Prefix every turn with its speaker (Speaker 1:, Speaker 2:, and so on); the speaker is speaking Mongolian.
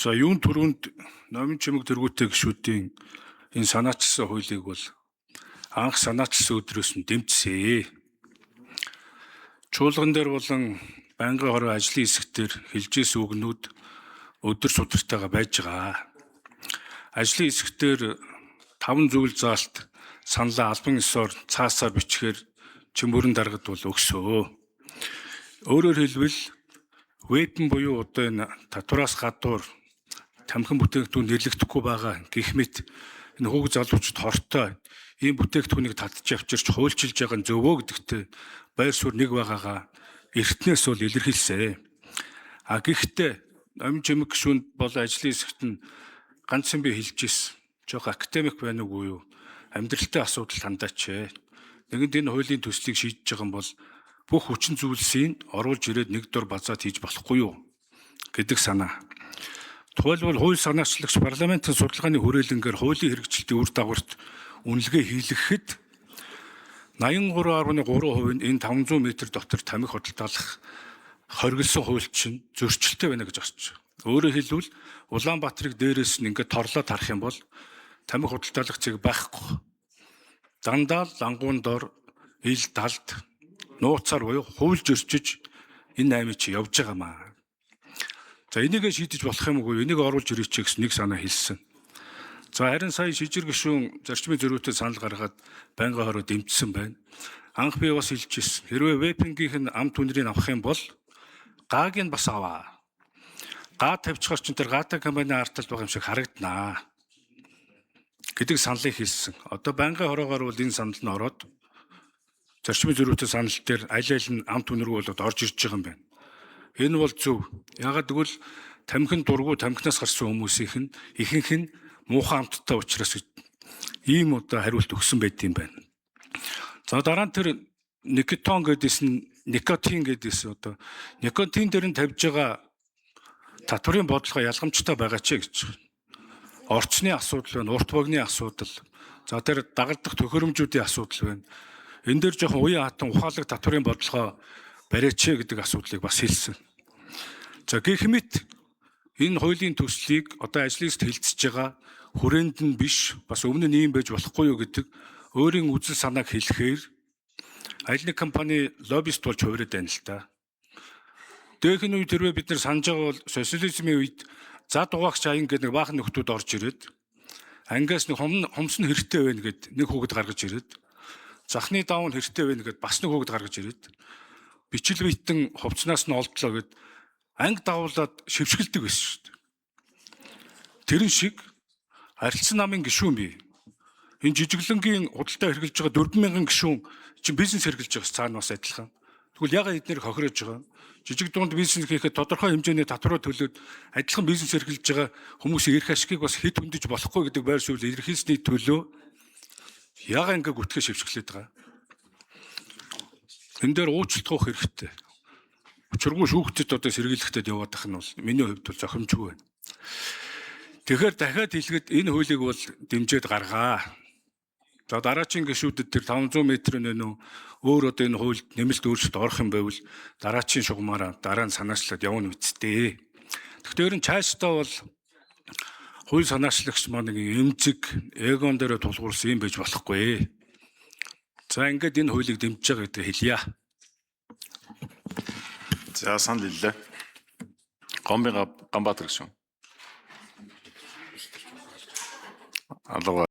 Speaker 1: За юун түрүүнд номын чимэг тэргүүтэй гишүүдийн энэ санаачилсан хуулийг бол анх санаачилсан өдрөөс нь дэмжсэ. Чуулган дээр болон байнгын хороо ажлын хэсгээр хэлжээс үгнүүд өдөр судартайгаа байж байгаа. Ажлын хэсгээр 5 зүйл заалт саналаа албан ёсоор цаасаар бичгээр чимбэрэн даргад бол өгсөө. Өөрөөр хэлбэл веб буюу одоо энэ татвараас гадуур тамхин бүтээгдэхүүн нэрлэгдэхгүй байгаа гэх мэт энэ хүүг залуучууд хортой ийм бүтээгдэхүүнийг татж авчирч хуульчилж байгаа нь зөвөө гэдэгтээ байр суурь нэг байгаагаа эртнээс бол илэрхийлсэн. Гэхдээ номын чимэг гишүүнд бол ажлын хэсэгт нь ганцхан би хэлж ирсэн. Жохо академик байна уу юу? Амьдралтай асуудал хандаач. Нэгэнт энэ хуулийн төслийг шийдэж байгаа юм бол бүх хүчин зүйлсийг оруулж ирээд нэг дор базаад хийж болохгүй юу гэдэг санаа. Тухайлбал хууль санаачлагч парламентын судалгааны хүрээлэнгээр хуулийн хэрэгжилтийн үр дагаварт үнэлгээ хийлгэхэд 83.3% нь энэ 500 м дотор тамхи худалдаалах хоригдсон хууль чинь зөрчилтэй байна гэж асууж байгаа. Өөрөөр хэлбэл Улаанбаатарыг дээрээс нь ингээд торлоод харах юм бол тамхи худалдаалах зэг байхгүй. Дандаа л лангуун дор ил талд нууцаар буюу хуульж өрчиж энэ аймаг чи явж байгаамаа. За энийг шийдэж болох юм уу? Энийг оруулж ирээч гэсэн нэг санаа хэлсэн. За харин сая шижир гишүүн зарчмын зөрүүтэй санал гаргаад байнгын хороо дэмжсэн байна. Анх би бас хэлж ирсэн. Хэрвээ вебингийнх нь ам түнрийг авах юм бол гааг нь бас аваа. Гаа тавьчихар чин тэр гаатай компани арталт байгаа юм шиг харагданаа гэдэг саналыг хэлсэн. Одоо байнгын хороогоор бол энэ санал нь ороод зарчмын зөрүүтэй санал дээр аль аль нь ам түн рүү болоод орж ирж байгаа юм байна. Энэ бол зөв. Ягаад гэвэл тамхин дургу тамхинаас гарсан хүмүүсийнх нь ихэнх нь муухай амттай учраас ийм одоо хариулт өгсөн байт юм байна. За дараа нь тэр никотин гэдээс одоо никотин дээр нь тавьж байгаа татварын бодлого ялгамжтай байгаа ч гэж. Орчны асуудал байна, урт багны асуудал. За тэр дагалдах төхөөрөмжүүдийн асуудал байна. Энэ дээр жоохон уян хатан ухаалаг татварын бодлогоо бариач гэдэг асуудлыг бас хэлсэн. За гэх мэт энэ хуулийн төслийг одоо ажлын хэсэгт хилцэж байгаа хүрээнд нь биш бас өмнө нь ийм байж болохгүй юу гэдэг өөрийн үзэл санааг хэлэхээр аль нэг компани лоббист болж хувираад байна л та. Дээхэн үед тэрвээ бид нар санаж байгаа бол социализмын үед зад угаагч аян гэдэг нэг баахан нөхдүүд орж ирээд ангиас нэг хомс нь хэрэгтэй байна гэд нэг хүүхэд гаргаж ирээд захны давн хэрэгтэй байна гэд бас нэг хүүхэд гаргаж ирээд бичил биетэн хувцснаас нь олдлоо гэд анги давуулаад шившгэлдэг байсан шүү дээ. Тэрэн шиг арилсан намын гишүүн бий. Энэ жижиглэнгийн худалдаа хэрглэж байгаа 4,000 гишүүн чинь бизнес хэрглэж байгаа цаанаас адилхан. Тэгвэл ягаад эднэр хохирож байгаа? Жижиг дунд бизнес хийхэд тодорхой хэмжээний татвараа төлөөд адилхан бизнес хэрглэж байгаа хүмүүсийн эрх ашигыг бас хэд хөндөж болохгүй гэдэг байр суурь илэрхийлсний төлөө ягаад ингэ гүтгэж шившгэлээд байгаа? Энэ дээр уучлалт гоох хэрэгтэй. Учиргүй шүүгчд одоо сэргийлэхтэд яваад ах нь бол миний хувьд бол зохимжгүй байна. Тэгэхээр дахиад хэлгээд энэ хуулийг бол дэмжиж гаргаа. За дараагийн гишүүдэд тэр 500 м нэ өөр одоо энэ хуульд нэмэлт өөрчлөлт орох юм байвал дараагийн шугамаараа дараа нь санаачлаад явна үсттэй. Тэгэхээр энэ цаашдаа бол хууль санаачлагч маань нэг эмзэг эгон дээр тулгуурсан юм байж болохгүй. За ингээд энэ хуулийг дэмжиж байгаа гэдэг хэлье.
Speaker 2: За санал хэллээ. Гомбын Ганбаатар гишүүн. Алга